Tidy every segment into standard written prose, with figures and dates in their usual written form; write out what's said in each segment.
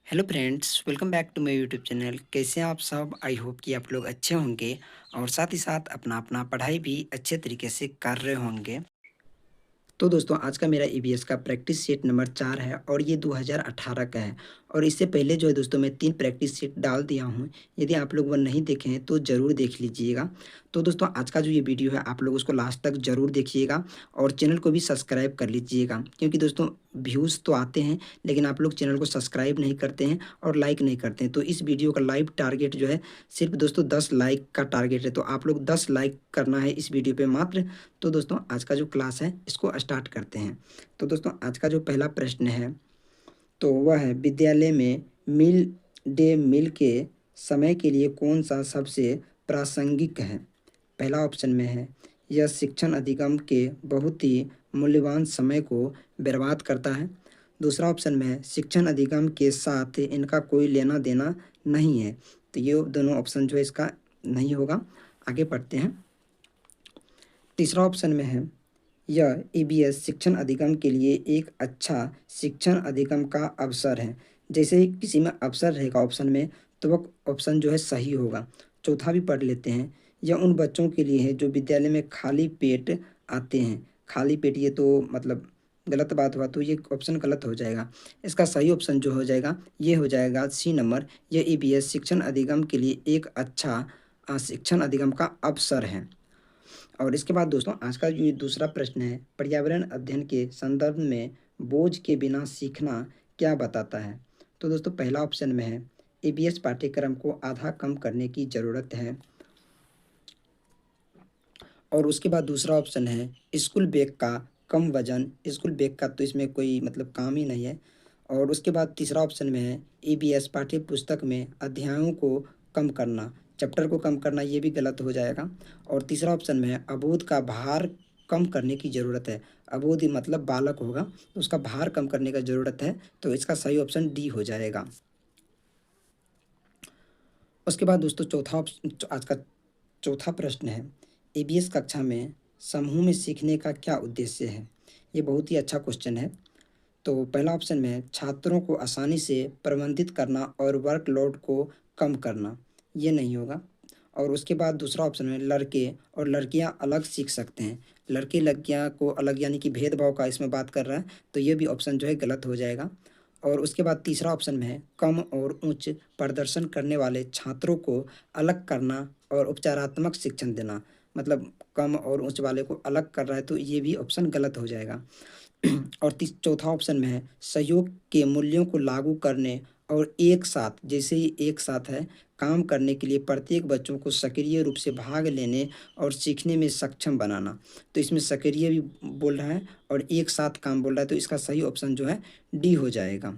Hello friends, welcome back to my YouTube channel. कैसे हैं आप सब? आई होप कि आप लोग अच्छे होंगे और साथ ही साथ अपना अपना पढ़ाई भी अच्छे तरीके से कर रहे होंगे। तो दोस्तों, आज का मेरा ईवीएस का प्रैक्टिस सेट नंबर 4 है और ये 2018 का है। और इससे पहले जो है दोस्तों, मैं 3 प्रैक्टिस सेट डाल दिया हूँ। यदि आप लोग वो नहीं देखे हैं तो ज़रूर देख लीजिएगा। तो दोस्तों, आज का जो ये वीडियो है आप लोग उसको लास्ट तक ज़रूर देखिएगा और चैनल को भी सब्सक्राइब कर लीजिएगा, क्योंकि दोस्तों व्यूज़ तो आते हैं लेकिन आप लोग चैनल को सब्सक्राइब नहीं करते हैं और लाइक नहीं करते हैं। तो इस वीडियो का लाइव टारगेट जो है सिर्फ दोस्तों 10 लाइक का टारगेट है, तो आप लोग 10 लाइक करना है इस वीडियो पे मात्र। तो दोस्तों, आज का जो क्लास है इसको स्टार्ट करते हैं। तो दोस्तों, आज का जो पहला प्रश्न है तो वह है, विद्यालय में मिड डे मील के समय के लिए कौन सा सबसे प्रासंगिक है? पहला ऑप्शन में है, यह शिक्षण अधिगम के बहुत ही मूल्यवान समय को बर्बाद करता है। दूसरा ऑप्शन में है, शिक्षण अधिगम के साथ इनका कोई लेना देना नहीं है। तो ये दोनों ऑप्शन जो है इसका नहीं होगा। आगे पढ़ते हैं। तीसरा ऑप्शन में है, यह ईबीएस शिक्षण अधिगम के लिए एक अच्छा शिक्षण अधिगम का अवसर है। जैसे ही किसी में अवसर रहेगा ऑप्शन में, तो वह ऑप्शन जो है सही होगा। चौथा भी पढ़ लेते हैं। यह उन बच्चों के लिए है जो विद्यालय में खाली पेट आते हैं। खाली पेट, ये तो मतलब गलत बात हुआ, तो ये ऑप्शन गलत हो जाएगा। इसका सही ऑप्शन जो हो जाएगा ये हो जाएगा सी नंबर। यह ईबीएस शिक्षण अधिगम के लिए एक अच्छा शिक्षण अधिगम का अवसर है। और इसके बाद दोस्तों, आज का जो ये दूसरा प्रश्न है, पर्यावरण अध्ययन के संदर्भ में बोझ के बिना सीखना क्या बताता है? तो दोस्तों, पहला ऑप्शन में है, ईबीएस पाठ्यक्रम को आधा कम करने की ज़रूरत है। और उसके बाद दूसरा ऑप्शन है, स्कूल बैग का कम वजन। स्कूल बैग का तो इसमें कोई मतलब काम ही नहीं है। और उसके बाद तीसरा ऑप्शन में है, ईबीएस पाठ्य पुस्तक में अध्यायों को कम करना, चैप्टर को कम करना, ये भी गलत हो जाएगा। और तीसरा ऑप्शन में है, अबोध का भार कम करने की ज़रूरत है। अबोध ही मतलब बालक होगा, तो उसका भार कम करने का ज़रूरत है। तो इसका सही ऑप्शन डी हो जाएगा। उसके बाद दोस्तों, आज का चौथा प्रश्न है, ईबीएस कक्षा में समूह में सीखने का क्या उद्देश्य है? ये बहुत ही अच्छा क्वेश्चन है। तो पहला ऑप्शन में है, छात्रों को आसानी से प्रबंधित करना और वर्कलोड को कम करना। ये नहीं होगा। और उसके बाद दूसरा ऑप्शन में, लड़के और लड़कियां अलग सीख सकते हैं। लड़के लड़कियां को अलग यानी कि भेदभाव का इसमें बात कर रहा है, तो ये भी ऑप्शन जो है गलत हो जाएगा। और उसके बाद तीसरा ऑप्शन में है, कम और उच्च प्रदर्शन करने वाले छात्रों को अलग करना और उपचारात्मक शिक्षण देना। मतलब कम और उच्च वाले को अलग कर रहा है, तो ये भी ऑप्शन गलत हो जाएगा। और चौथा ऑप्शन में है, सहयोग के मूल्यों को लागू करने और एक साथ, जैसे ही एक साथ है, काम करने के लिए प्रत्येक बच्चों को सक्रिय रूप से भाग लेने और सीखने में सक्षम बनाना। तो इसमें सक्रिय भी बोल रहा है और एक साथ काम बोल रहा है, तो इसका सही ऑप्शन जो है डी हो जाएगा।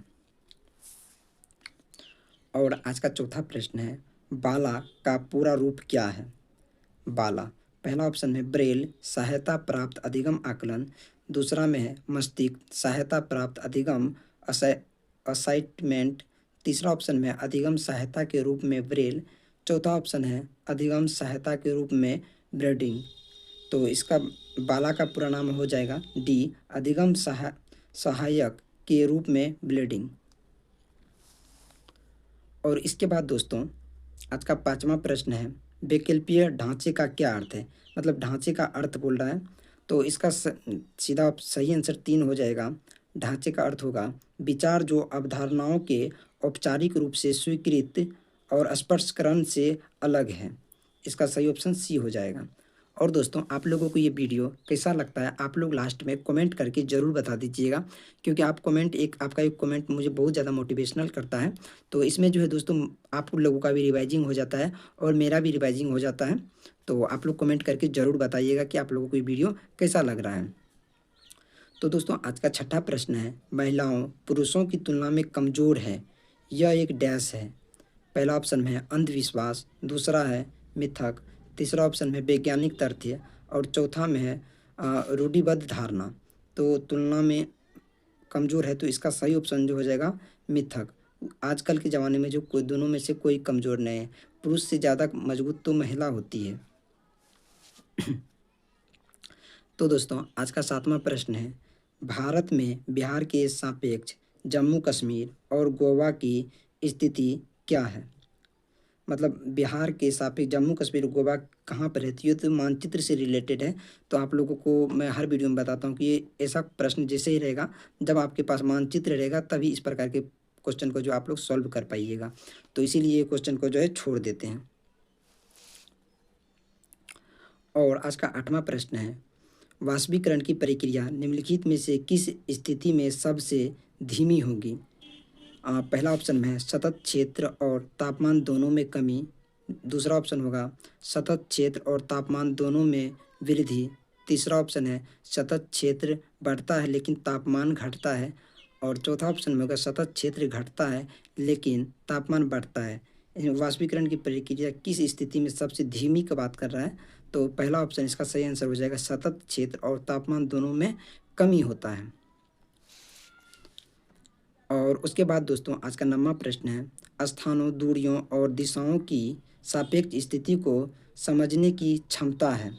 और आज का चौथा प्रश्न है, बाला का पूरा रूप क्या है? बाला, पहला ऑप्शन है, ब्रेल सहायता प्राप्त अधिगम आकलन। दूसरा में है, मस्तिष्क सहायता प्राप्त अधिगम असाइटमेंट। तीसरा ऑप्शन में है, अधिगम सहायता के रूप में ब्रेल। चौथा ऑप्शन है, अधिगम सहायता के रूप में ब्रेडिंग। तो इसका बाला का पूरा नाम हो जाएगा डी, अधिगम सहायक के रूप में ब्लेडिंग। और इसके बाद दोस्तों, आज का पांचवा प्रश्न है, वैकल्पिक ढांचे का क्या अर्थ है? मतलब ढांचे का अर्थ बोल रहा है, तो इसका सीधा सही आंसर 3 हो जाएगा। ढांचे का अर्थ होगा, विचार जो अवधारणाओं के औपचारिक रूप से स्वीकृत और स्पष्टीकरण से अलग है। इसका सही ऑप्शन सी हो जाएगा। और दोस्तों, आप लोगों को ये वीडियो कैसा लगता है आप लोग लास्ट में कमेंट करके ज़रूर बता दीजिएगा, क्योंकि आपका एक कमेंट मुझे बहुत ज़्यादा मोटिवेशनल करता है। तो इसमें जो है दोस्तों, आप लोगों का भी रिवाइजिंग हो जाता है और मेरा भी रिवाइजिंग हो जाता है। तो आप लोग कमेंट करके ज़रूर बताइएगा कि आप लोगों को ये वीडियो कैसा लग रहा है। तो दोस्तों, आज का छठा प्रश्न है, महिलाओं पुरुषों की तुलना में कमज़ोर है, यह एक डैश है। पहला ऑप्शन में है, अंधविश्वास। दूसरा है, मिथक। तीसरा ऑप्शन में वैज्ञानिक तथ्य। और चौथा में है रूढ़िबद्ध धारणा। तो तुलना में कमज़ोर है, तो इसका सही ऑप्शन जो हो जाएगा मिथक। आजकल के ज़माने में जो कोई दोनों में से कोई कमज़ोर नहीं है। पुरुष से ज़्यादा मजबूत तो महिला होती है। तो दोस्तों, आज का सातवां प्रश्न है, भारत में बिहार के सापेक्ष जम्मू कश्मीर और गोवा की स्थिति क्या है? मतलब बिहार के सापेक्ष जम्मू कश्मीर और गोवा कहाँ पर रहती है, तो मानचित्र से रिलेटेड है। तो आप लोगों को मैं हर वीडियो में बताता हूँ कि ये ऐसा प्रश्न जैसे ही रहेगा, जब आपके पास मानचित्र रहेगा तभी इस प्रकार के क्वेश्चन को जो आप लोग सॉल्व कर पाइएगा। तो इसीलिए ये क्वेश्चन को जो है छोड़ देते हैं। और आज का 8वां प्रश्न है, वाष्पीकरण की प्रक्रिया निम्नलिखित में से किस स्थिति में सबसे धीमी होगी? पहला ऑप्शन में है सतत क्षेत्र और तापमान दोनों में कमी। दूसरा ऑप्शन होगा सतत क्षेत्र और तापमान दोनों में वृद्धि। तीसरा ऑप्शन है सतत क्षेत्र बढ़ता है लेकिन तापमान घटता है। और चौथा ऑप्शन में होगा सतत क्षेत्र घटता है लेकिन तापमान बढ़ता है। वाष्पीकरण की प्रक्रिया किस स्थिति में सबसे धीमी का बात कर रहा है, तो पहला ऑप्शन इसका सही आंसर हो जाएगा, सतत क्षेत्र और तापमान दोनों में कमी होता है। और उसके बाद दोस्तों आज का 9वां प्रश्न है, स्थानों, दूरियों और दिशाओं की सापेक्ष स्थिति को समझने की क्षमता है।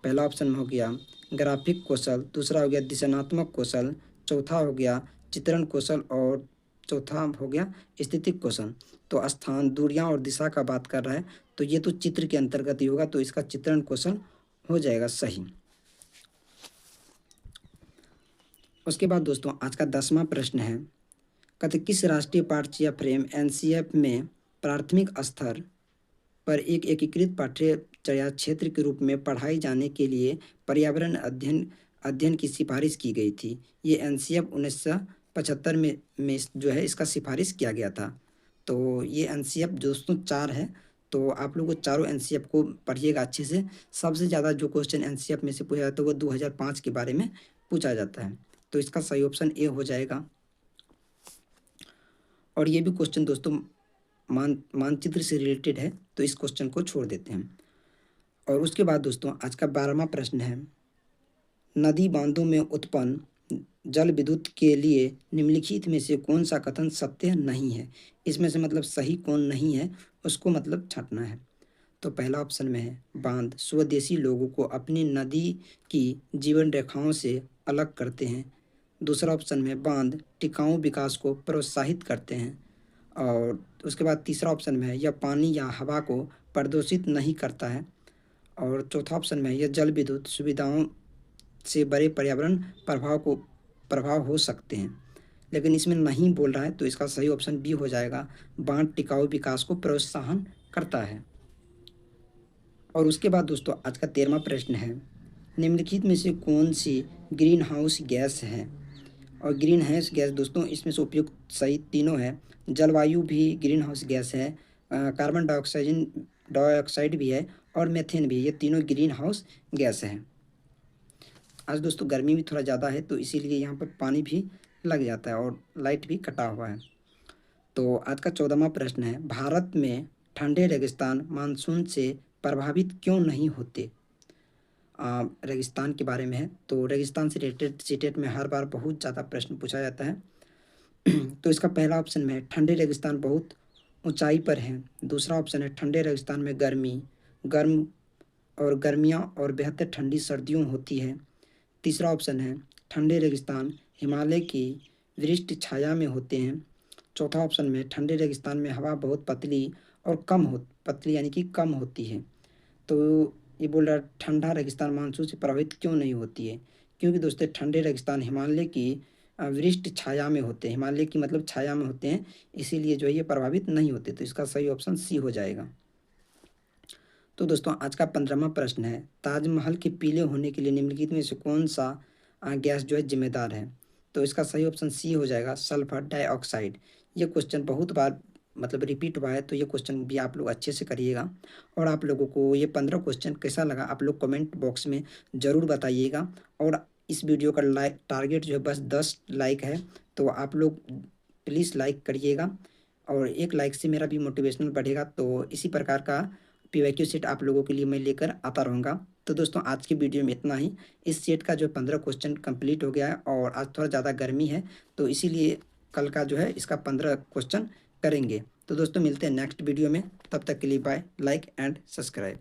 पहला ऑप्शन हो गया ग्राफिक कौशल, दूसरा हो गया दिशात्मक कौशल, चौथा हो गया चित्रण कौशल और चौथा हो गया स्थितिक कौशल। तो स्थान, दूरियां और दिशा का बात कर रहा है, तो ये तो चित्र के अंतर्गत ही होगा, तो इसका चित्रण कौशल हो जाएगा सही। उसके बाद दोस्तों आज का 10वां प्रश्न है, कहते किस राष्ट्रीय पाठ्य फ्रेम एनसीएफ में प्राथमिक स्तर पर एक एकीकृत पाठ्यचर्या क्षेत्र के रूप में पढ़ाई जाने के लिए पर्यावरण अध्ययन अध्ययन की सिफारिश की गई थी? ये एनसीएफ 1975 में जो है इसका सिफारिश किया गया था। तो ये एनसीएफ दोस्तों 4 है, तो आप लोग चारों एनसीएफ को पढ़िएगा अच्छे से। सबसे ज़्यादा जो क्वेश्चन एनसीएफ में से पूछा जाता है वो 2005 के बारे में पूछा जाता है, तो इसका सही ऑप्शन ए हो जाएगा। और ये भी क्वेश्चन दोस्तों मानचित्र से रिलेटेड है, तो इस क्वेश्चन को छोड़ देते हैं। और उसके बाद दोस्तों आज का 12वां प्रश्न है, नदी बांधों में उत्पन्न जल विद्युत के लिए निम्नलिखित में से कौन सा कथन सत्य नहीं है? इसमें से मतलब सही कौन नहीं है उसको मतलब छांटना है। तो पहला ऑप्शन में है बांध स्वदेशी लोगों को अपनी नदी की जीवन रेखाओं से अलग करते हैं। दूसरा ऑप्शन में बांध टिकाऊ विकास को प्रोत्साहित करते हैं। और उसके बाद तीसरा ऑप्शन में है यह पानी या हवा को प्रदूषित नहीं करता है। और चौथा ऑप्शन में है यह जल विद्युत सुविधाओं से बड़े पर्यावरण प्रभाव हो सकते हैं। लेकिन इसमें नहीं बोल रहा है, तो इसका सही ऑप्शन बी हो जाएगा, बांध टिकाऊ विकास को प्रोत्साहन करता है। और उसके बाद दोस्तों आज का 13वां प्रश्न है, निम्नलिखित में से कौन सी ग्रीन हाउस गैस है? और ग्रीन हाउस गैस दोस्तों इसमें से उपयुक्त सही तीनों है। जलवायु भी ग्रीन हाउस गैस है, कार्बन डाइऑक्साइड भी है और मेथेन भी, ये तीनों ग्रीन हाउस गैस हैं। आज दोस्तों गर्मी भी थोड़ा ज़्यादा है, तो इसीलिए यहाँ पर पानी भी लग जाता है और लाइट भी कटा हुआ है। तो आज का 14वां प्रश्न है, भारत में ठंडे रेगिस्तान मानसून से प्रभावित क्यों नहीं होते? रेगिस्तान के बारे में है, तो रेगिस्तान से रिलेटेड सीटेट में हर बार बहुत ज़्यादा प्रश्न पूछा जाता है। तो इसका पहला ऑप्शन में है ठंडे रेगिस्तान बहुत ऊंचाई पर हैं। दूसरा ऑप्शन है ठंडे रेगिस्तान में गर्मियाँ और बेहतर ठंडी सर्दियों होती है। तीसरा ऑप्शन है ठंडे रेगिस्तान हिमालय की वृष्टि छाया में होते हैं। चौथा ऑप्शन में ठंडे रेगिस्तान में हवा बहुत पतली और पतली यानी कि कम होती है। तो ये बोल रहा ठंडा रेगिस्तान मानसून से प्रभावित क्यों नहीं होती है, क्योंकि दोस्तों ठंडे रेगिस्तान हिमालय की वृष्टि छाया में होते हैं, हिमालय की मतलब छाया में होते हैं, इसीलिए जो है ये प्रभावित नहीं होते। तो इसका सही ऑप्शन सी हो जाएगा। तो दोस्तों आज का 15वां प्रश्न है, ताजमहल के पीले होने के लिए निम्नलिखित में से कौन सा गैस जो है जिम्मेदार है? तो इसका सही ऑप्शन सी हो जाएगा, सल्फर डाइऑक्साइड। ये क्वेश्चन बहुत बार मतलब रिपीट हुआ है, तो ये क्वेश्चन भी आप लोग अच्छे से करिएगा। और आप लोगों को ये 15 क्वेश्चन कैसा लगा आप लोग कमेंट बॉक्स में ज़रूर बताइएगा। और इस वीडियो का टारगेट जो है बस 10 लाइक है, तो आप लोग प्लीज़ लाइक करिएगा। और एक लाइक से मेरा भी मोटिवेशनल बढ़ेगा, तो इसी प्रकार का पीवाईक्यू सेट आप लोगों के लिए मैं लेकर आता रहूँगा। तो दोस्तों आज की वीडियो में इतना ही। इस सेट का जो 15 क्वेश्चन कंप्लीट हो गया है, और आज थोड़ा ज़्यादा गर्मी है, तो इसीलिए कल का जो है इसका 15 क्वेश्चन करेंगे। तो दोस्तों मिलते हैं नेक्स्ट वीडियो में, तब तक के लिए बाय, लाइक एंड सब्सक्राइब।